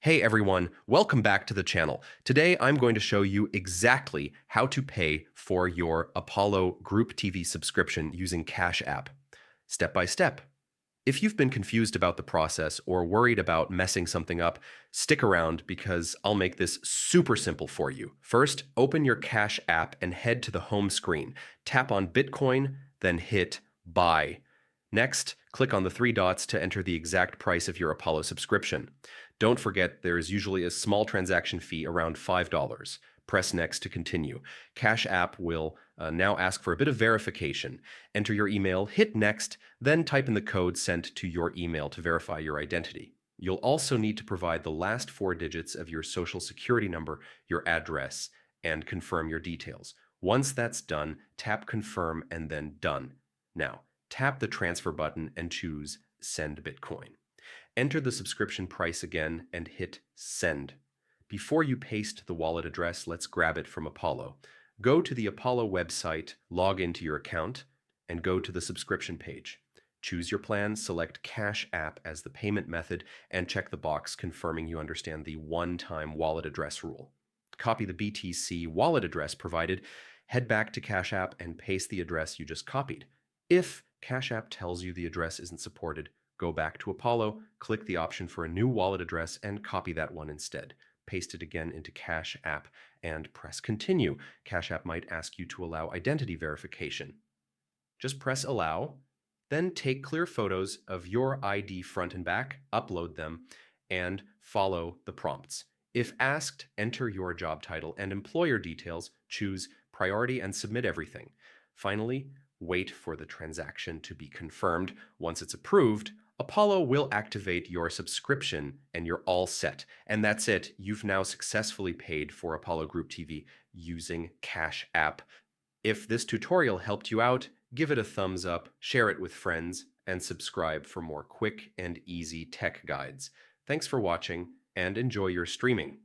Hey everyone, welcome back to the channel. Today I'm going to show you exactly how to pay for your Apollo Group TV subscription using Cash App, step by step. If you've been confused about the process or worried about messing something up, stick around because I'll make this super simple for you. First, open your Cash App and head to the home screen. Tap on Bitcoin, then hit Buy. Next, click on the three dots to enter the exact price of your Apollo subscription. Don't forget there is usually a small transaction fee around $5. Press Next to continue. Cash App will now ask for a bit of verification. Enter your email, hit Next, then type in the code sent to your email to verify your identity. You'll also need to provide the last four digits of your social security number, your address, and confirm your details. Once that's done, tap Confirm and then Done. Now, tap the transfer button and choose Send Bitcoin. Enter the subscription price again and hit Send. Before you paste the wallet address, let's grab it from Apollo. Go to the Apollo website, log into your account, and go to the subscription page. Choose your plan, select Cash App as the payment method, and check the box confirming you understand the one-time wallet address rule. Copy the BTC wallet address provided, head back to Cash App and paste the address you just copied. If Cash App tells you the address isn't supported, go back to Apollo, click the option for a new wallet address, and copy that one instead. Paste it again into Cash App and press Continue. Cash App might ask you to allow identity verification. Just press Allow, then take clear photos of your ID front and back, upload them, and follow the prompts. If asked, enter your job title and employer details, choose Priority, and submit everything. Finally, wait for the transaction to be confirmed. Once it's approved, Apollo will activate your subscription and you're all set. And that's it. You've now successfully paid for Apollo Group TV using Cash App. If this tutorial helped you out, give it a thumbs up, share it with friends, and subscribe for more quick and easy tech guides. Thanks for watching and enjoy your streaming.